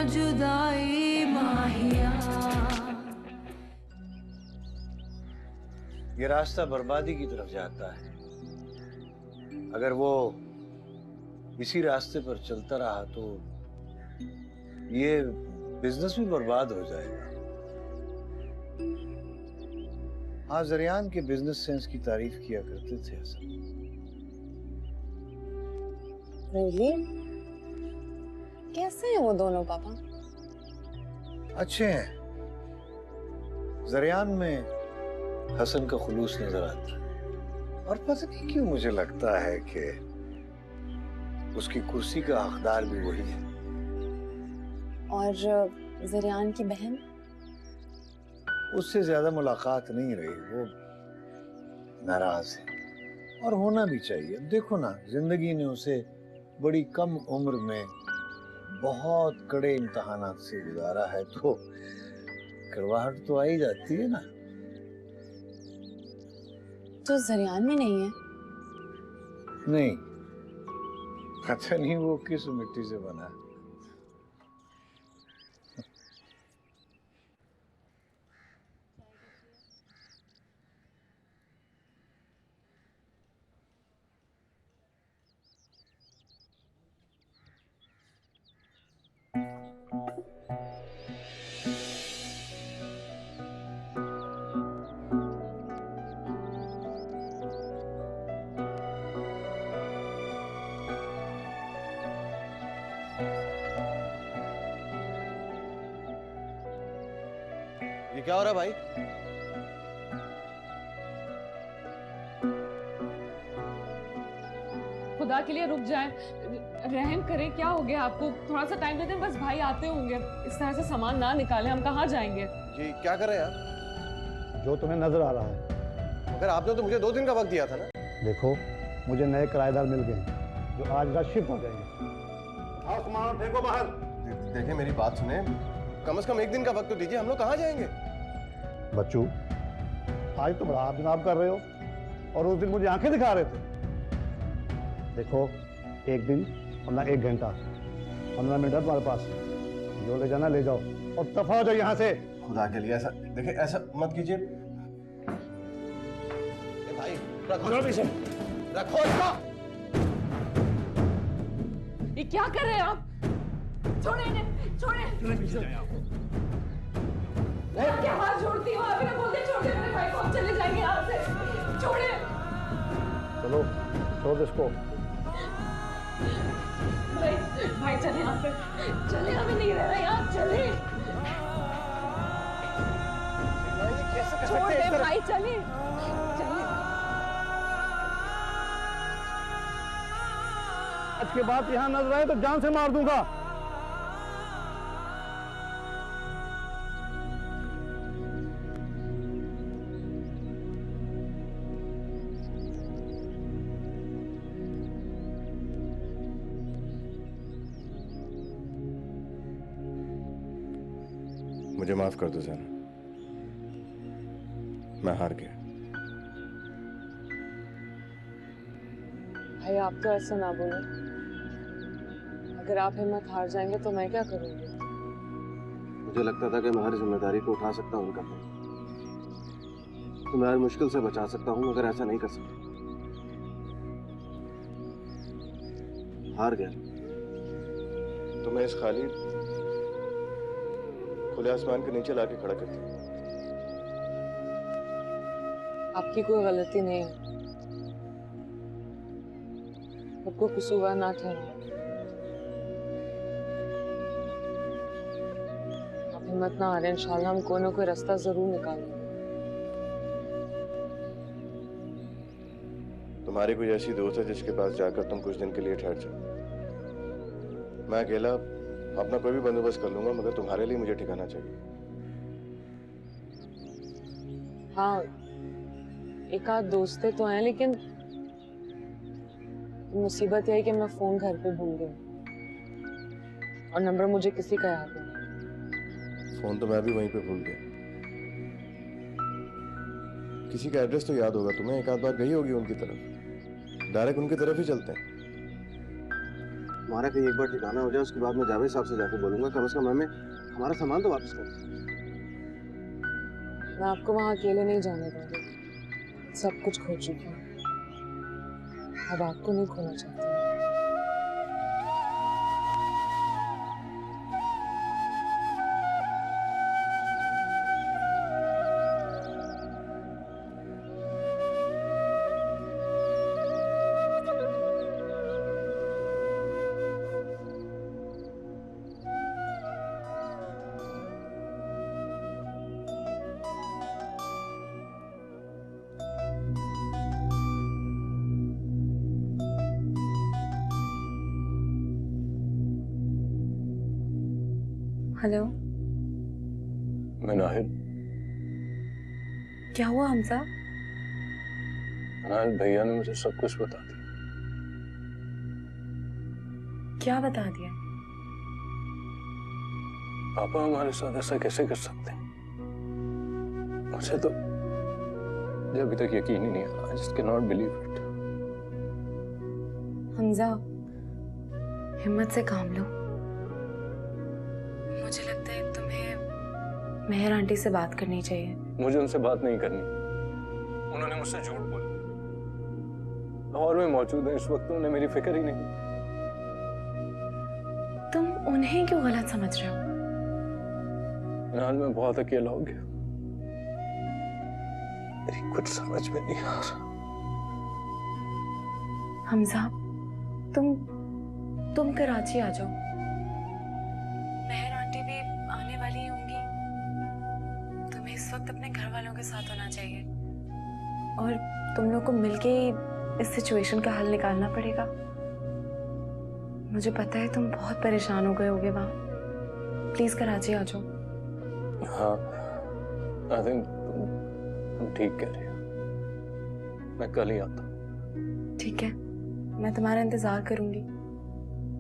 जुदाई माहिया। ये रास्ता बर्बादी की तरफ जाता है। अगर वो इसी रास्ते पर चलता रहा तो ये बिजनेस भी बर्बाद हो जाएगा। हाँ, जरियान के बिजनेस सेंस की तारीफ किया करते थे हसन। रियली? कैसे हैं वो दोनों पापा? अच्छे हैं। जरियान में हसन का खुलूस नजर आता है और पता नहीं क्यों मुझे लगता है कि उसकी कुर्सी का हकदार भी वही है। और जरियान की बहन? उससे ज्यादा मुलाकात नहीं रही, वो नाराज है और होना भी चाहिए। देखो ना, जिंदगी ने उसे बड़ी कम उम्र में बहुत कड़े इम्तहानात से गुजारा है, तो कड़वाहट तो आ ही जाती है ना। तो जरियान में नहीं है? नहीं, पता नहीं वो किस मिट्टी से बना है। ये क्या हो रहा है भाई? खुदा के लिए रुक जाएं, रहम करें। क्या हो गया आपको? थोड़ा सा टाइम देते हैं, बस भाई आते होंगे। इस तरह से सामान ना निकालें, हम कहाँ जाएंगे? ये क्या कर रहे हैं आप? जो तुम्हें नजर आ रहा है। मगर आपने तो मुझे 2 दिन का वक्त दिया था ना। देखो, मुझे नए किराएदार मिल गए जो आज रात शिफ्ट हो जाएंगे। आओ सामान फेंको बाहर। देखिए मेरी बात सुने, कम से कम 1 दिन का वक्त तो दीजिए। हम लोग कहाँ जाएंगे? बच्चू, आज तो बड़ा आप जनाब कर रहे हो और उस दिन मुझे आंखें दिखा रहे थे। देखो, 1 दिन वरना 1 घंटा, 15 मिनट है तुम्हारे पास। जो ले जाना ले जाओ और दफा हो जाओ यहाँ से। खुदा के लिए ऐसा देखिए, ऐसा मत कीजिए। भाई रखो इसको। ये क्या कर रहे हैं आप? छोड़े इन्हें, छोड़े। मैं क्या हाथ जोड़ती हूँ? आप इन्हें बोलते छोड़ दे मेरे भाई को, हम चले जाएंगे यहाँ से। छोड़े। चलो छोड़ दो इसको। भाई चले यहाँ से, चले। हमें नहीं रहना यहाँ, चले। छोड़ दे भाई, चले चले। आज के बाद यहाँ नजर आए तो जान से मार दूंगा। मुझे माफ कर दो जाना, मैं हार गया। भाई आप तो ऐसा ना बोले। अगर आप हिम्मत हार जाएंगे तो मैं क्या करूंगी? मुझे लगता था कि मैं हर जिम्मेदारी को उठा सकता हूँ उनका, तो मैं हर मुश्किल से बचा सकता हूँ, मगर ऐसा नहीं कर सकता। हार गया तो मैं इस खाली खुले आसमान के नीचे लाके खड़ा कर दिया। आपकी कोई गलती नहीं है, खुद को कसूरवार ना ठहराएं। आप हिम्मत ना हारें, इंशाल्लाह हम कोई ना कोई रास्ता जरूर निकालेंगे। तुम्हारी कोई ऐसी दोस्त है जिसके पास जाकर तुम कुछ दिन के लिए ठहर जाओ? मैं अकेला अपना कोई भी बंदोबस्त कर लूंगा, मगर तुम्हारे लिए मुझे ठिकाना चाहिए। हाँ, एक आध दोस्तें तो हैं, लेकिन मुसीबत यह है कि मैं फोन घर पे भूल गई और नंबर मुझे किसी का याद नहीं। फोन तो मैं भी वहीं पे भूल गया। किसी का एड्रेस तो याद होगा तुम्हें, एक आध बार गई होगी उनकी तरफ। डायरेक्ट उनकी तरफ ही चलते हैं। तुम्हारा कहीं एक बार ठिकाना हो जाए, उसके बाद मैं जावेद साहब से जाके बोलूंगा कम से कम हमें हमारा सामान तो वापस कर। मैं आपको वहां अकेले नहीं जाने दूंगी। सब कुछ खो चुकी हूँ, अब आपको नहीं खोना चाहती। हेलो, मैं नाहिद। क्या हुआ हमजा? नाहिद भैया ने मुझे सब कुछ बता दिया। क्या बता दिया? पापा हमारे साथ ऐसा कैसे कर सकते हैं? मुझे तो अभी तक यकीन ही नहीं आ रहा। I just cannot believe it. Hamza, हिम्मत से काम लो। मुझे लगता है तुम्हें मेहर आंटी से बात करनी चाहिए। मुझे उनसे बात नहीं करनी। उन्होंने मुझसे झूठ बोला। और मैं मौजूद हूँ इस वक्त, उन्हें मेरी फिक्र ही नहीं। तुम उन्हें क्यों गलत समझ रहे हो? फिलहाल मैं बहुत अकेला हो गया। मेरी कुछ समझ में नहीं आ रहा। हमजा, तुम कराची आ जाओ। मेहर आंटी भी आने वाली होंगी। तुम्हें इस वक्त अपने घर वालों के साथ होना चाहिए और तुम लोग को मिलके ही इस सिचुएशन का हल निकालना पड़ेगा। मुझे पता है तुम बहुत परेशान हो गए होगे वहां। प्लीज कराची आ जाओ। हाँ, आई थिंक तुम ठीक कह रही हो। मैं कल ही आता हूँ। ठीक है, मैं तुम्हारा इंतजार करूंगी।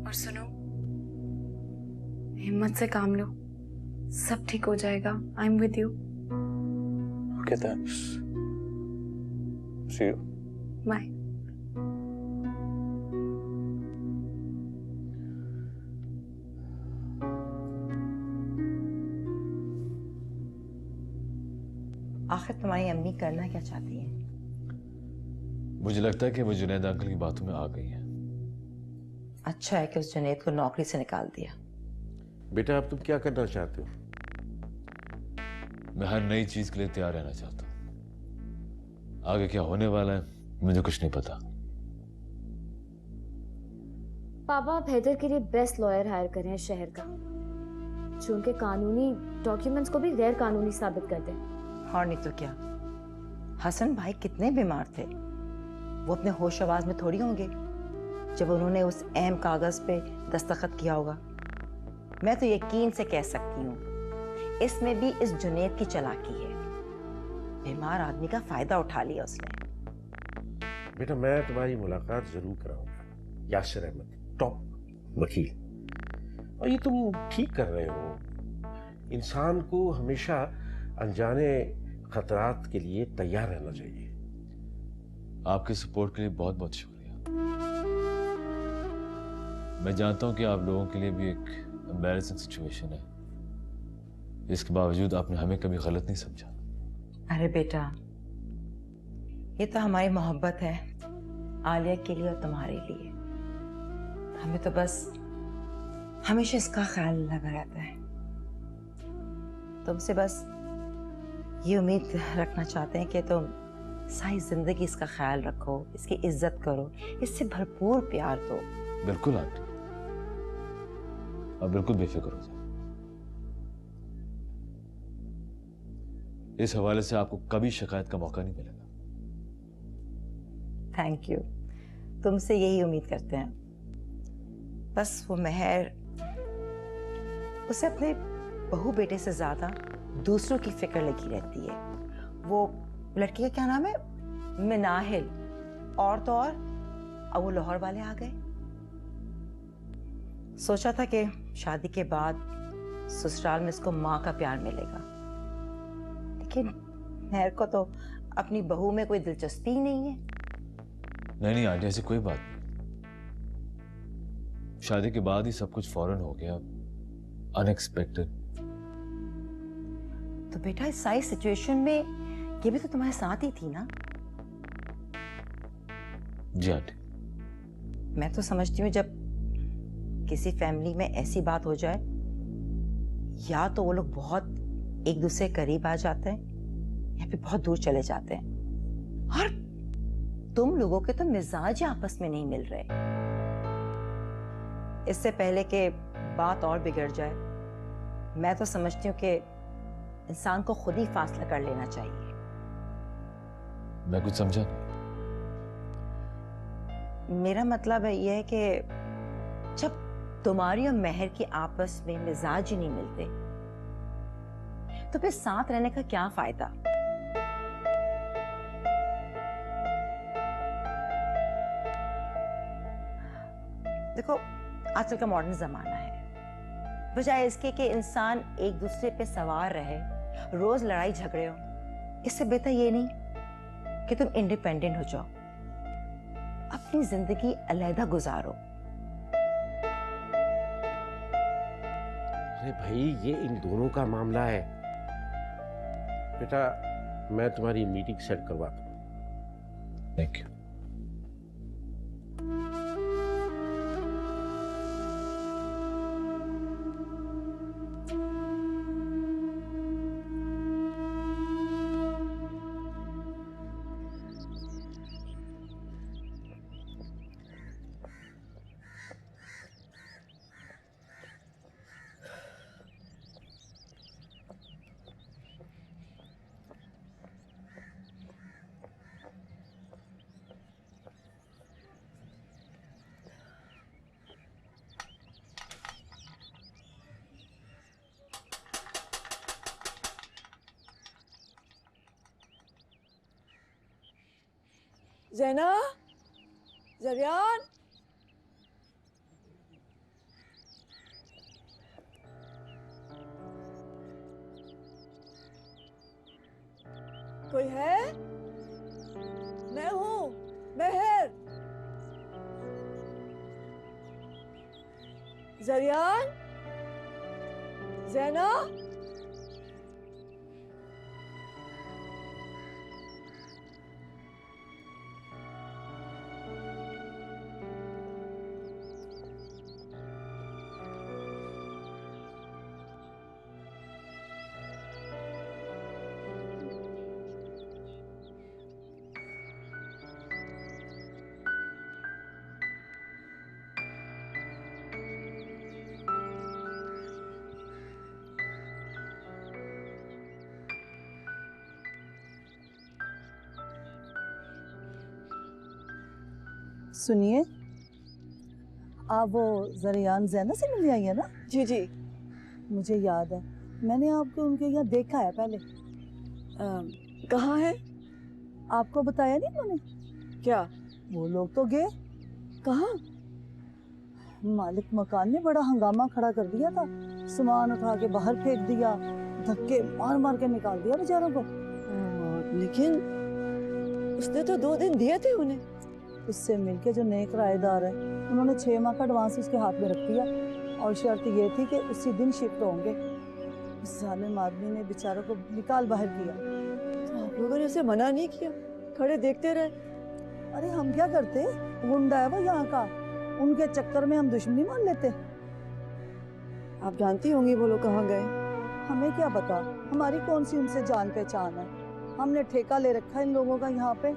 और सुनो, हिम्मत से काम लो, सब ठीक हो जाएगा। I am with you. Okay, thanks. See you. Bye. आखिर तुम्हारी अम्मी करना क्या चाहती है? मुझे लगता है कि वो जुनैद अंकल की बातों में आ गई है। अच्छा है कि उस जुनैद को नौकरी से निकाल दिया। बेटा अब तुम क्या करना चाहते हो? मैं हर नई चीज के लिए तैयार रहना चाहता हूँ। आगे क्या होने वाला है मुझे कुछ नहीं पता। पापा आप हैदर के लिए बेस्ट लॉयर हायर करें हैं शहर का, जो उनके कानूनी डॉक्यूमेंट्स को भी गैर कानूनी साबित कर दें। और नहीं तो क्या, हसन भाई कितने बीमार थे। वो अपने होश आवाज में थोड़ी होंगे जब उन्होंने उस अहम कागज पे दस्तखत किया होगा। मैं तो यकीन से कह सकती हूँ इसमें भी इस जुनैद की चालाकी है। बीमार आदमी का फायदा उठा लिया उसने। बेटा मैं तुम्हारी मुलाकात जरूर कराऊंगा। यासिर अहमद टॉप वकील। और ये तुम ठीक कर रहे हो। इंसान को हमेशा अनजाने खतरात के लिए तैयार रहना चाहिए। आपके सपोर्ट के लिए बहुत बहुत शुक्रिया। मैं जानता हूं कि आप लोगों के लिए भी एक एम्बैरेसिंग सिचुएशन है, इसके बावजूद आपने हमें कभी गलत नहीं समझा। अरे बेटा, ये तो हमारी मोहब्बत है, आलिया के लिए और तुम्हारे लिए। हमें तो बस हमेशा इसका ख्याल लगा रहता है। तुमसे बस ये उम्मीद रखना चाहते हैं कि तुम सारी जिंदगी इसका ख्याल रखो, इसकी इज्जत करो, इससे भरपूर प्यार दो। बिल्कुल आंटी, आप बिल्कुल बेफिक्र हो जाए। इस हवाले से आपको कभी शिकायत का मौका नहीं मिलेगा। थैंक यू, तुमसे यही उम्मीद करते हैं। बस वो मेहर, उसे अपने बहू बेटे से ज्यादा दूसरों की फिक्र लगी रहती है। वो लड़की का क्या नाम है? मिनाहिल। और तो और अब वो लाहौर वाले आ गए। सोचा था कि शादी के बाद ससुराल में इसको माँ का प्यार मिलेगा, लेकिन मेहर को तो अपनी बहू में कोई दिलचस्पी ही नहीं है। नहीं नहीं आंटी, ऐसी कोई बात नहीं। शादी के बाद ही सब कुछ फौरन हो गया, अनएक्सपेक्टेड। तो बेटा इस सारी सिचुएशन में ये भी तो तुम्हारे साथ ही थी ना। जी आंटी। मैं तो समझती हूँ जब किसी फैमिली में ऐसी बात हो जाए, या तो वो लोग बहुत एक दूसरे के करीब आ जाते हैं या फिर बहुत दूर चले जाते हैं। और तुम लोगों के तो मिजाज ही आपस में नहीं मिल रहे। इससे पहले कि बात और बिगड़ जाए, मैं तो समझती हूँ कि इंसान को खुद ही फासला कर लेना चाहिए। मैं कुछ समझा नहीं। मेरा मतलब है यह है कि जब तुम्हारी और मेहर की आपस में मिजाज ही नहीं मिलते तो फिर साथ रहने का क्या फायदा। देखो आजकल का मॉडर्न जमाना है, बजाय इसके कि इंसान एक दूसरे पे सवार रहे, रोज लड़ाई झगड़े हो, इससे बेहतर ये नहीं कि तुम इंडिपेंडेंट हो जाओ, अपनी जिंदगी अलहदा गुजारो। अरे भाई ये इन दोनों का मामला है बेटा, मैं तुम्हारी मीटिंग सेट करवाता हूँ। Thank you. ज़ैना, ज़रियान, कोई है? मैं हूँ, मेहर। ज़रियान, ज़ैना, सुनिए, आप वो ज़रियान ज़ैना से मिलने आई है ना? जी जी। मुझे याद है, मैंने आपको उनके यहाँ देखा है पहले। कहाँ है? आपको बताया नहीं उन्होंने? क्या? वो लोग तो गए। कहाँ? मालिक मकान ने बड़ा हंगामा खड़ा कर दिया था, सामान उठा के बाहर फेंक दिया, धक्के मार मार के निकाल दिया बेचारों को। लेकिन उसने तो 2 दिन दिए थे उन्हें। उससे मिलके जो नए किराएदार है, उन्होंने 6 माह का एडवांस उसके हाथ में रख दिया और शर्त ये थी कि उसी दिन शिफ्ट होंगे। उस जालिम आदमी ने बेचारों को निकाल बाहर किया। तो आप लोगों ने उसे मना नहीं किया, खड़े देखते रहे? अरे हम क्या करते, गुंडा है वो यहाँ का, उनके चक्कर में हम दुश्मनी मान लेते। आप जानती होंगी वो लोग कहाँ गए। हमें क्या पता, हमारी कौन सी उनसे जान पहचान है। हमने ठेका ले रखा है इन लोगों का यहाँ पे।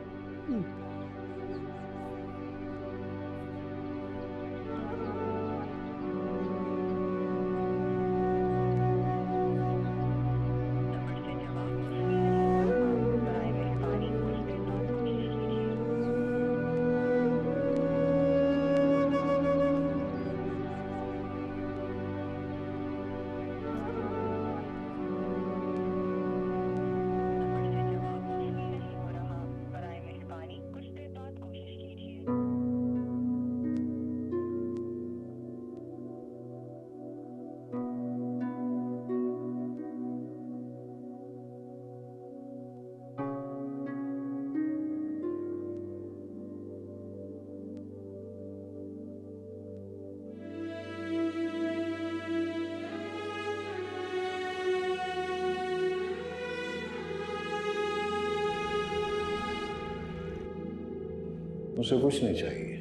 उसे कुछ नहीं चाहिए।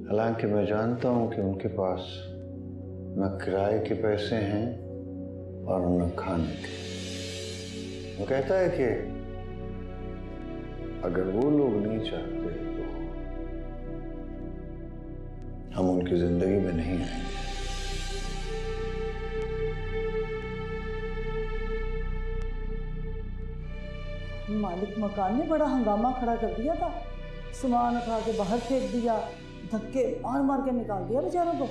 हालांकि मैं जानता हूं कि उनके पास न किराए के पैसे हैं और न खाने के। वो कहता है कि अगर वो लोग नहीं चाहते तो हम उनकी जिंदगी में नहीं आएंगे। मालिक मकान ने बड़ा हंगामा खड़ा कर दिया था, सामान उठा के बाहर फेंक दिया, धक्के मार मार के निकाल दिया बेचारों को।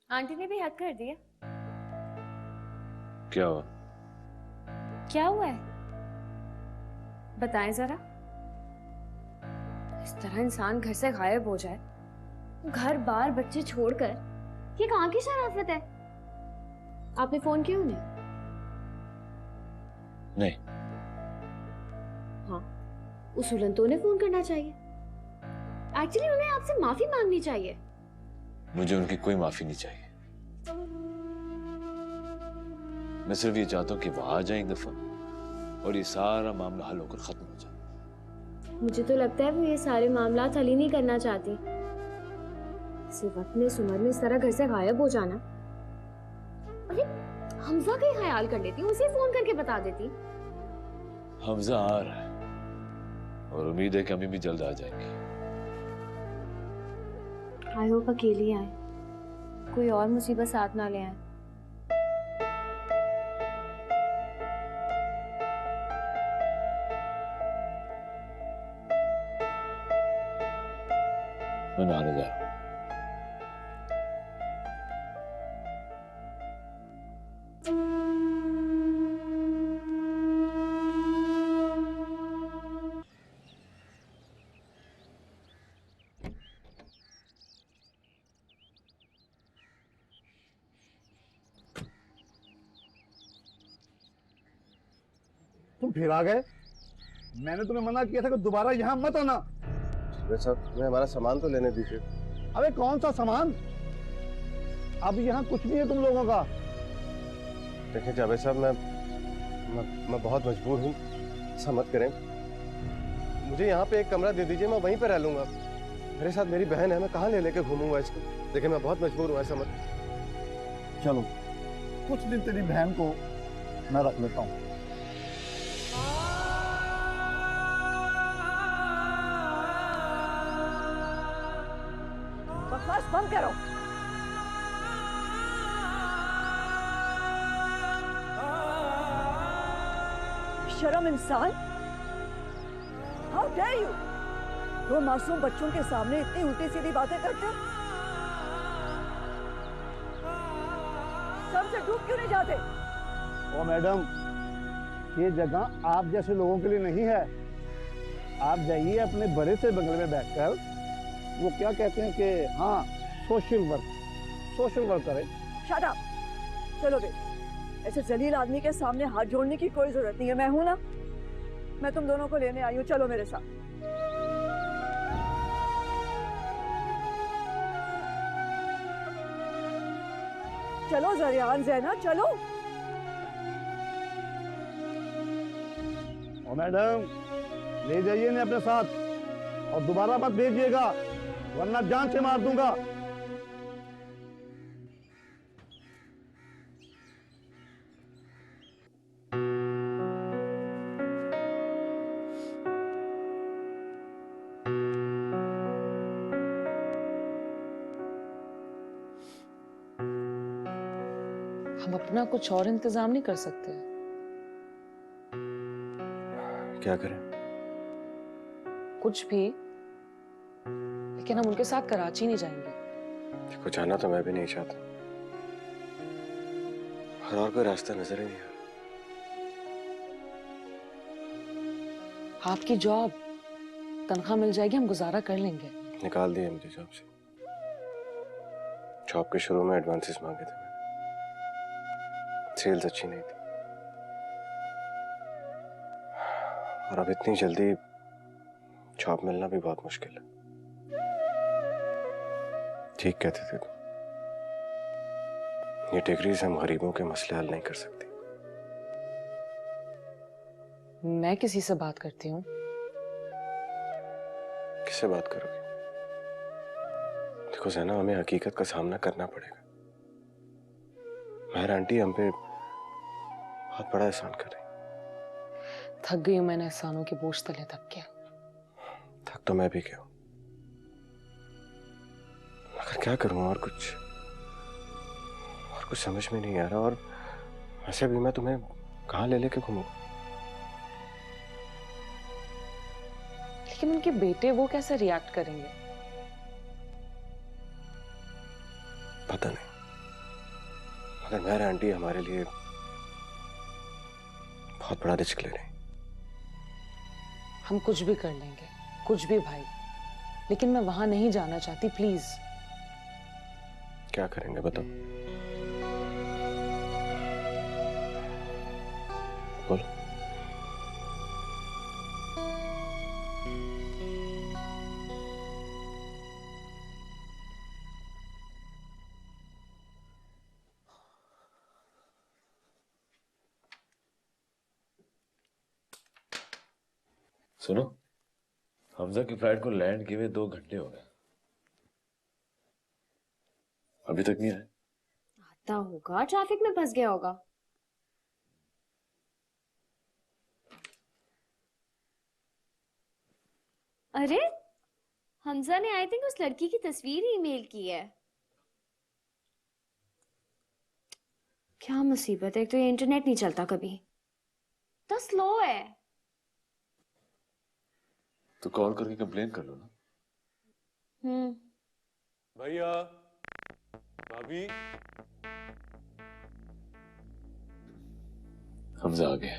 आंटी ने भी हद कर दिया। क्या हुआ? क्या हुआ है बताएं जरा। इस तरह इंसान घर से गायब हो जाए, घर बार बच्चे छोड़कर, ये कहाँ की शराफत है? आपने फोन किया उन्हें? नहीं। हाँ, उसूलन तो उन्हें फोन करना चाहिए। एक्चुअली उन्हें आपसे माफी मांगनी चाहिए। मुझे उनकी कोई माफी नहीं चाहिए। मैं सिर्फ ये चाहता हूँ कि वो आ जाए एक दफा और ये सारा मामला हल होकर खत्म हो जाए। मुझे तो लगता है वो ये सारे मामला हल ही नहीं करना चाहती। इसी वक्त में इस उम्र में इस तरह घर से गायब हो जाना। अरे हमजा का ही ख्याल कर लेती, उसे फोन करके बता देती। हमजा आ रहा है और उम्मीद है कि हम भी जल्द आ जाएंगे। आई होप अकेली आए, कोई और मुसीबत साथ ना ले आए। मैं नहाने जा रहा हूं। तुम फिर आ गए? मैंने तुम्हें मना किया था कि दोबारा यहाँ मत आना। साहब, तुम्हें हमारा सामान तो लेने दीजिए। अबे कौन सा सामान? अब यहाँ कुछ नहीं है तुम लोगों का। देखिए जावेद साहब, मैं बहुत मजबूर हूँ, ऐसा मत करें। मुझे यहाँ पे एक कमरा दे दीजिए, मैं वहीं पे रह लूंगा। मेरे साथ मेरी बहन है, मैं कहाँ ले लेके घूमूंगा इसको? देखिए मैं बहुत मजबूर हूँ, ऐसा मत। चलो कुछ दिन तेरी बहन को मैं रख लेता हूँ। बकवास बंद करो। शर्म इंसान, हाउ डेयर यू! दो मासूम बच्चों के सामने इतनी उल्टी सीधी बातें करते हो। सबसे डूब क्यों नहीं जाते? ओ मैडम, ये जगह आप जैसे लोगों के लिए नहीं है। आप जाइए अपने बड़े से बंगले में बैठकर, वो क्या कहते हैं कि हाँ सोशल वर्क करें। Shut up! चलो बे, ऐसे जलील आदमी के सामने हाथ जोड़ने की कोई जरूरत नहीं है। मैं हूं ना, मैं तुम दोनों को लेने आई हूँ। चलो मेरे साथ। चलो जरियान ज़ैना, चलो। ओ मैडम, ले जाइए इन्हें अपने साथ और दोबारा मत भेजिएगा, वरना जान से मार दूंगा। हम अपना कुछ और इंतजाम नहीं कर सकते? क्या करें? कुछ भी, लेकिन हम उनके साथ कराची नहीं जाएंगे। देखो, जाना तो मैं भी नहीं चाहता, और कोई रास्ता नजर ही नहीं आ रहा। आपकी जॉब, तनख्वाह मिल जाएगी, हम गुजारा कर लेंगे। निकाल दिया मुझे जॉब से। जॉब के शुरू में एडवांसेस मांगे थे मैंने, सेल्स अच्छी नहीं थी। और अब इतनी जल्दी जॉब मिलना भी बहुत मुश्किल है। ठीक कहते थे तुम, ये डिग्री से हम गरीबों के मसले हल नहीं कर सकती। मैं किसी से बात करती हूँ। किससे बात करोगे? देखो ज़ैना, हमें हकीकत का सामना करना पड़ेगा। महर आंटी हम पे बहुत बड़ा एहसान कर रही। थक गई हूँ मैंने एहसानों के बोझ तले थक के। थक तो मैं भी गया हूँ, मगर क्या करूँ? और कुछ समझ में नहीं आ रहा। और वैसे भी मैं तुम्हें कहाँ ले लेके घूमूंगा? लेकिन उनके बेटे वो कैसे रिएक्ट करेंगे? पता नहीं, मगर महर आंटी हमारे लिए बहुत बड़ा रिस्क ले रही। हम कुछ भी कर लेंगे, कुछ भी भाई, लेकिन मैं वहां नहीं जाना चाहती। प्लीज। क्या करेंगे बताओ? बोलो। सुनो, हमजा की फ्लाइट को लैंड किए हुए 2 घंटे हो गए, अभी तक नहीं आए। आता होगा, ट्रैफिक में फंस गया होगा। अरे हमजा ने आई थिंक उस लड़की की तस्वीर ईमेल की है। क्या मुसीबत है, एक तो ये इंटरनेट नहीं चलता कभी, तो स्लो है। तो कॉल करके कंप्लेन कर लो ना। भैया, भाभी, हमजा आ गया।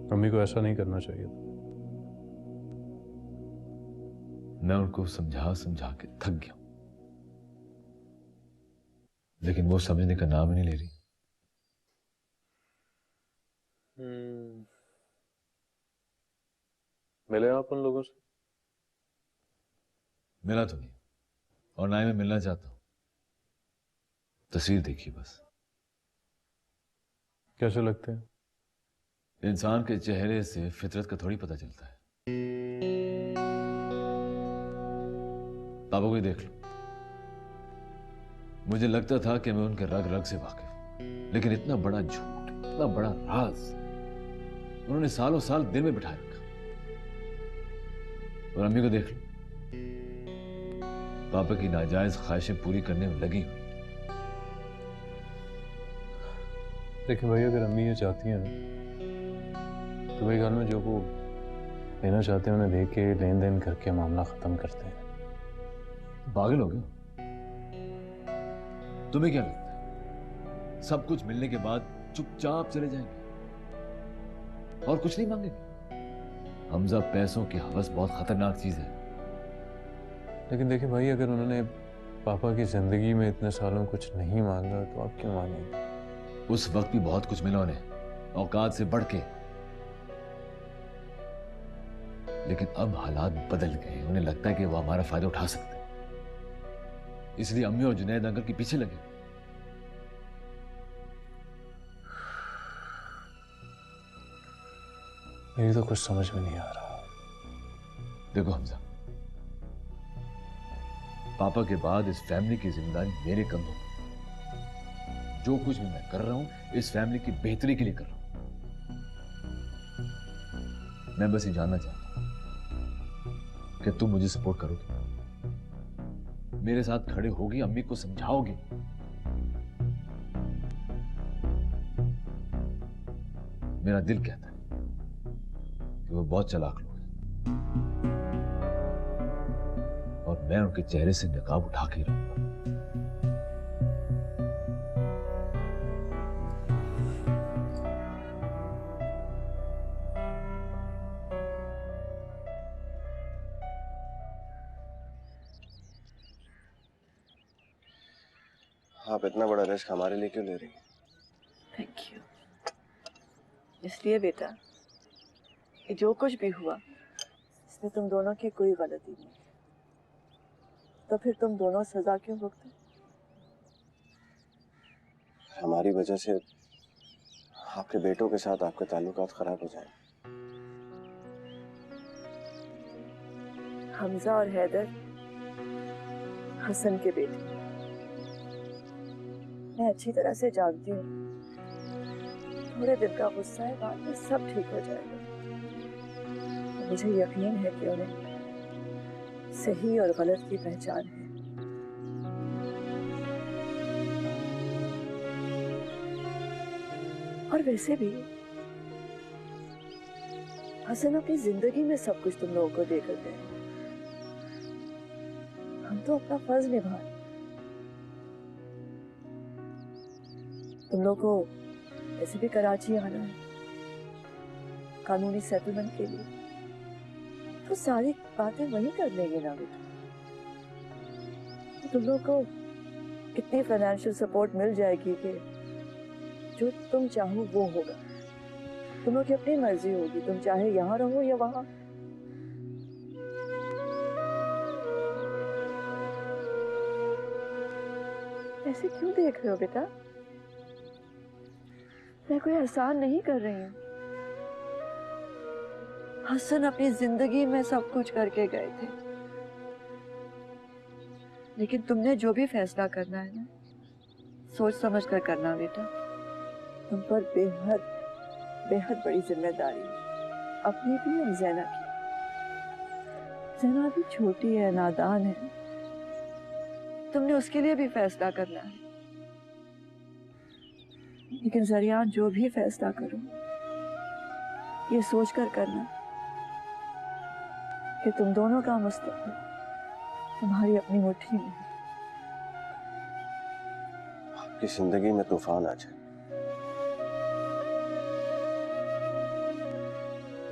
मम्मी को ऐसा नहीं करना चाहिए। मैं उनको समझा समझा के थक गया, लेकिन वो समझने का नाम ही नहीं ले रही। मिले आप उन लोगों से? मिला तो नहीं, और ना ही मैं मिलना चाहता हूं। तस्वीर देखी बस। कैसे लगते हैं? इंसान के चेहरे से फितरत का थोड़ी पता चलता है। पापा को ही देख लो। मुझे लगता था कि मैं उनके रग रग से वाकिफ हूं, लेकिन इतना बड़ा झूठ, इतना बड़ा राज उन्होंने सालों साल दिल में बिठा रखा। और अम्मी को देख लो, पापा की नाजायज ख्वाहिशें पूरी करने में लगी हुई। देखिए भाई, अगर अम्मी ये चाहती हैं ना, तो मेरे ख्याल में जो वो लेना चाहते हैं उन्हें दे के लेन देन करके मामला खत्म करते हैं। पागल हो गए? तुम्हें क्या लगता है सब कुछ मिलने के बाद चुपचाप चले जाएंगे और कुछ नहीं मांगेंगे? हमजा, पैसों की हवस बहुत खतरनाक चीज है। लेकिन देखिए भाई, अगर उन्होंने पापा की जिंदगी में इतने सालों कुछ नहीं मांगा तो आप क्यों मांगेंगे? उस वक्त भी बहुत कुछ मिला उन्हें, औकात से बढ़ के। लेकिन अब हालात बदल गए, उन्हें लगता है कि वो हमारा फायदा उठा सकते हैं, इसलिए अम्मी और जुनैद अंकल के पीछे लगे। मेरी तो कुछ समझ में नहीं आ रहा। देखो हमजा, पापा के बाद इस फैमिली की जिम्मेदारी मेरे कंधों पर। जो कुछ भी मैं कर रहा हूं इस फैमिली की बेहतरी के लिए कर रहा हूं। मैं बस ये जानना चाहता हूं कि तुम मुझे सपोर्ट करोगे, मेरे साथ खड़े होगी, अम्मी को समझाओगे। मेरा दिल कहता है कि वो बहुत चालाक लोग हैं और मैं उनके चेहरे से नकाब उठा के रहूंगा। आप इतना बड़ा रिस्क हमारे लिए क्यों ले रही हैं? Thank you. इसलिए बेटा कि जो कुछ भी हुआ इसमें तुम दोनों की कोई गलती नहीं, तो फिर तुम दोनों सजा क्यों भुगते? हमारी वजह से आपके बेटों के साथ आपके ताल्लुकात खराब हो जाए। हमजा और हैदर हसन के बेटे, मैं अच्छी तरह से जानती हूँ। थोड़े दिन का गुस्सा है, बाद में सब ठीक हो जाएगा। मुझे यकीन है कि उन्हें सही और गलत की पहचान है। और वैसे भी हसन अपनी जिंदगी में सब कुछ तुम लोगों को देकर गए। हम तो अपना फर्ज निभा रहे। तुम लोग को ऐसे भी कराची आना है कानूनी सेटलमेंट के लिए, तो सारी बातें वहीं कर लेंगे ना बेटा। तो तुम लोग को इतनी फाइनेंशियल सपोर्ट मिल जाएगी कि जो तुम चाहो वो होगा। तुम लोग की अपनी मर्जी होगी, तुम चाहे यहाँ रहो या वहां। ऐसे क्यों देख रहे हो बेटा? मैं कोई एहसान नहीं कर रही हूँ। हसन अपनी जिंदगी में सब कुछ करके गए थे, लेकिन तुमने जो भी फैसला करना है ना, सोच समझ कर करना बेटा। तुम पर बेहद बेहद बड़ी जिम्मेदारी है, अपनी भी और ज़ैना की। ज़ैना भी छोटी है, नादान है, तुमने उसके लिए भी फैसला करना है। लेकिन जरियान जो भी फैसला करो ये सोच कर करना कि तुम दोनों का मुस्तकबिल तुम्हारी अपनी मुट्ठी में है। आपकी जिंदगी में तूफान आ जाए।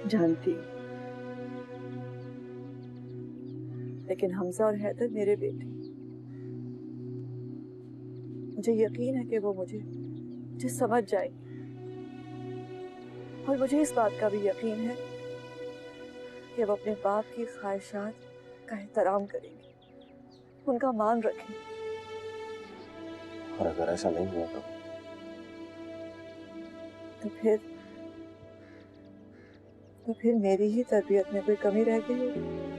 जानती हूँ, लेकिन हमजा और हैदर मेरे बेटे, मुझे यकीन है कि वो मुझे समझ जाएंगे। और मुझे इस बात का भी यकीन है कि वो अपने बाप की ख्वाहिशात का एहतराम करेंगे, उनका मान रखेंगे। और अगर ऐसा नहीं हुआ तो फिर मेरी ही तरबियत में कोई कमी रह गई होगी।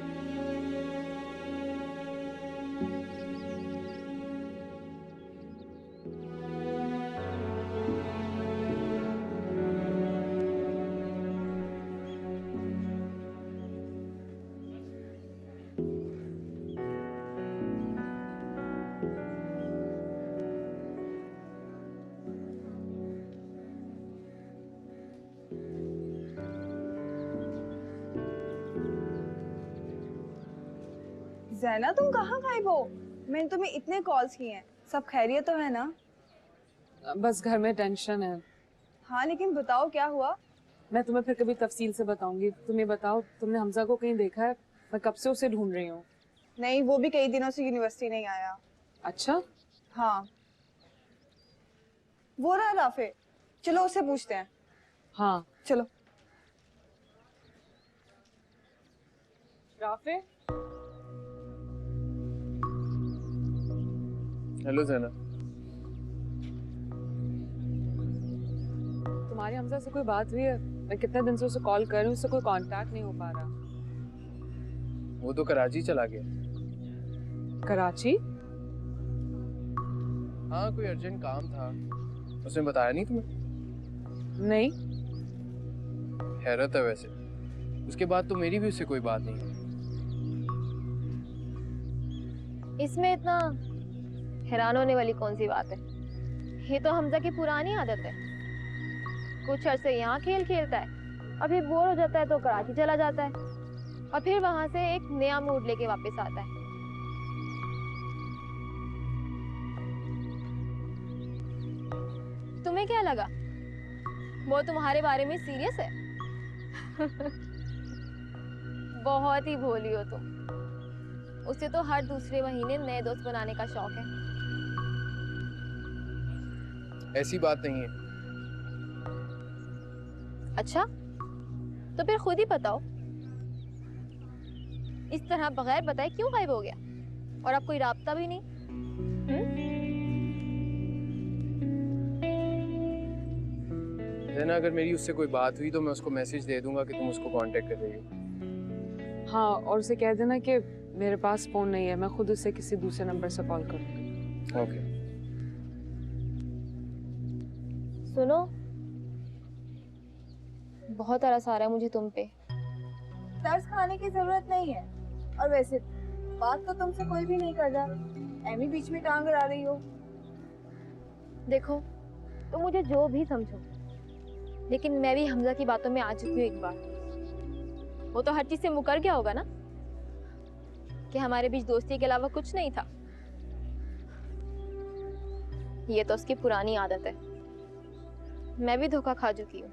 जैना तुम कहाँ गायब हो? मैंने तुम्हें इतने कॉल्स किए हैं, सब खैरियत तो है ना? बस घर में टेंशन है। हाँ लेकिन बताओ क्या हुआ? मैं तुम्हें फिर कभी तफसील से बताऊंगी। तुम ये बताओ, तुमने हमजा को कहीं देखा है? मैं कब से उसे ढूंढ रही हूँ। नहीं, वो भी कई दिनों से यूनिवर्सिटी नहीं आया। अच्छा? हाँ, वो रहा राफे, चलो उससे पूछते हैं। हाँ चलो। राफे? हेलो ज़ैना। तुम्हारी हमजा से कोई बात हुई है? मैं कितने दिन से उसे कॉल कर रही हूँ, उससे कोई कांटेक्ट नहीं हो पा रहा। वो तो कराची चला गया। कराची? हाँ, कोई अर्जेंट काम था। उसने बताया नहीं तुम्हें? नहीं। हैरत है वैसे, उसके बाद तो मेरी भी उससे कोई बात नहीं है। इसमें इतना हैरान होने वाली कौन सी बात है? ये तो हमजा की पुरानी आदत है। कुछ अरसे यहाँ खेल खेलता है, और फिर बोर हो जाता है तो कराची चला जाता है, और फिर वहां से एक नया मूड लेके वापस आता है। तुम्हें क्या लगा वो तुम्हारे बारे में सीरियस है? बहुत ही भोली हो तुम। उसे तो हर दूसरे महीने नए दोस्त बनाने का शौक है। ऐसी बात नहीं है। अच्छा, तो फिर खुद ही बताओ, इस तरह बगैर बताए क्यों गायब हो गया? और अब कोई राब्ता भी नहीं। ज़ैना, अगर मेरी उससे कोई बात हुई तो मैं उसको मैसेज दे दूंगा कि तुम उसको कांटेक्ट कर रही हो। हाँ, और उसे कह देना कि मेरे पास फोन नहीं है, मैं खुद उसे किसी दूसरे नंबर से कॉल करूंगी। ओके। सुनो, बहुत तरस आ रहा है मुझे तुम पे। तरस खाने की जरूरत नहीं है, और वैसे बात तो तुमसे कोई भी नहीं कर रहा, एमी बीच में टांग अड़ा रही हो। देखो, तुम मुझे जो भी समझो, लेकिन मैं भी हमजा की बातों में आ चुकी हूँ एक बार। वो तो हर चीज से मुकर गया होगा ना, कि हमारे बीच दोस्ती के अलावा कुछ नहीं था। ये तो उसकी पुरानी आदत है। मैं भी धोखा खा चुकी हूँ।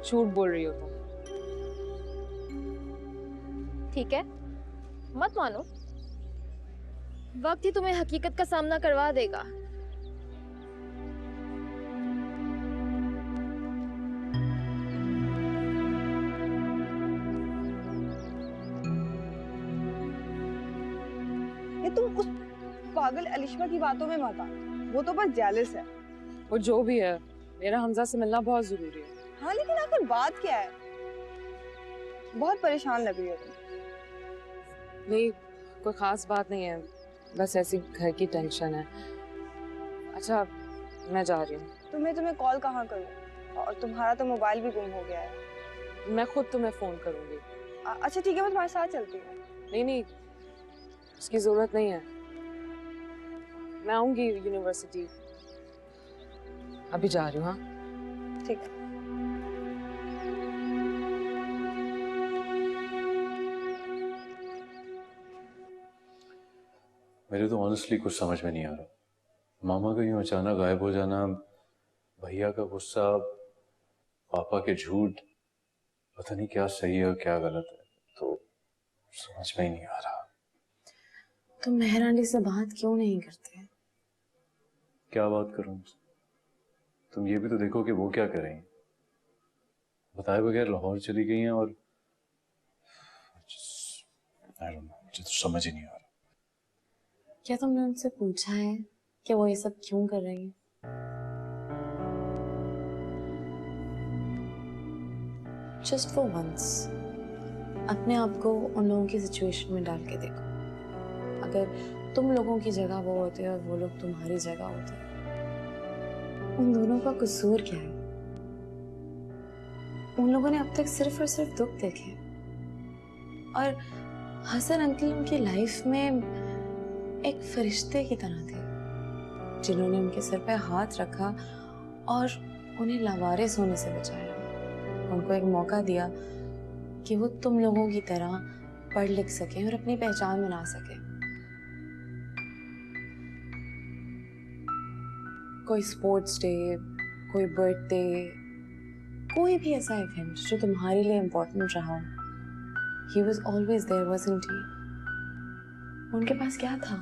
झूठ बोल रही हो तुम। ठीक है, मत मानो, वक्त ही तुम्हें हकीकत का सामना करवा देगा। ये तुम उस पागल अलिश्मा की बातों में मत आ, वो तो बस जेलस है। वो जो भी है, मेरा हमजा से मिलना बहुत जरूरी है। हाँ लेकिन आखिर बात क्या है? बहुत परेशान लग रही हो तुम। नहीं, कोई खास बात नहीं है, बस ऐसी घर की टेंशन है। अच्छा, मैं जा रही हूँ। तुम्हें कॉल कहाँ करूँ? और तुम्हारा तो मोबाइल भी गुम हो गया है। मैं खुद तुम्हें फोन करूंगी। अच्छा ठीक है, मैं तुम्हारे साथ चलती हूँ। नहीं, उसकी जरूरत नहीं है। मैं आऊंगी यूनिवर्सिटी। अभी जा रही हूँ। हाँ ठीक है। मेरे तो ऑनेस्टली कुछ समझ में नहीं आ रहा। मामा का यूं अचानक गायब हो जाना, भैया का गुस्सा, पापा के झूठ, पता नहीं क्या सही है और क्या गलत है, तो समझ में ही नहीं आ रहा। तुम मेहर आंटी से बात क्यों नहीं करते? क्या बात करूं? तुम ये भी तो देखो कि वो क्या कर रही हैं। बताए बगैर लाहौर चली गई हैं, और मुझे तो समझ ही नहीं आ रहा। क्या तुमने उनसे पूछा है कि वो ये सब क्यों कर रही हैं? जस्ट फॉर वंस अपने आप को उन लोगों की सिचुएशन में डाल के देखो। अगर तुम लोगों की जगह वो होते और वो लोग तुम्हारी जगह होते, उन दोनों का कसूर क्या है? उन लोगों ने अब तक सिर्फ और सिर्फ दुख देखे, और हसन अंकल उनकी लाइफ में एक फरिश्ते की तरह थे, जिन्होंने उनके सर पे हाथ रखा और उन्हें लावारिस होने से बचाया, उनको एक मौका दिया कि वो तुम लोगों की तरह पढ़ लिख सके और अपनी पहचान बना सके। कोई स्पोर्ट्स डे, कोई बर्थडे, कोई भी ऐसा इवेंट जो तुम्हारे लिए इम्पोर्टेंट रहा हो, he was always there, wasn't he? उनके पास क्या था?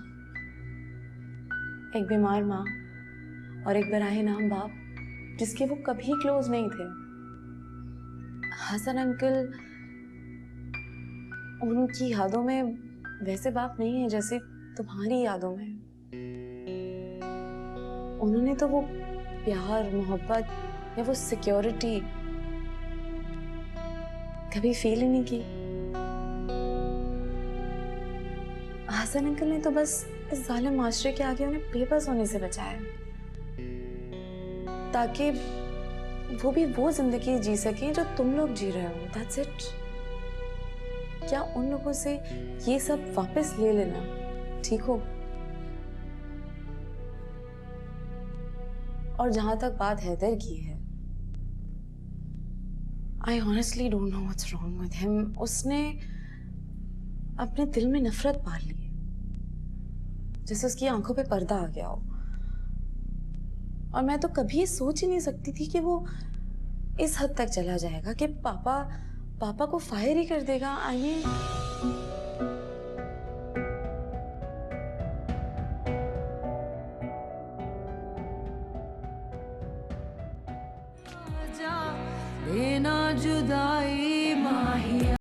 एक बीमार माँ और एक बराहे नाम बाप जिसके वो कभी क्लोज नहीं थे। हसन अंकल उनकी यादों में वैसे बाप नहीं है जैसे तुम्हारी यादों में। उन्होंने तो वो प्यार, मोहब्बत या वो सिक्योरिटी कभी फील ही नहीं की। हसन अंकल ने तो बस इस जालिम माशरे के आगे उन्हें बेबस होने से बचाया, ताकि वो भी वो जिंदगी जी सके जो तुम लोग जी रहे हो। That's it. क्या उन लोगों से ये सब वापस ले लेना ठीक हो? और जहां तक बात हैदर की है, I honestly don't know what's wrong with him. उसने अपने दिल में नफरत पाल ली है, जैसे उसकी आंखों पे पर्दा आ गया हो। और मैं तो कभी सोच ही नहीं सकती थी कि वो इस हद तक चला जाएगा कि पापा को फायर ही कर देगा। आई मीन देना जुदाई माहिया।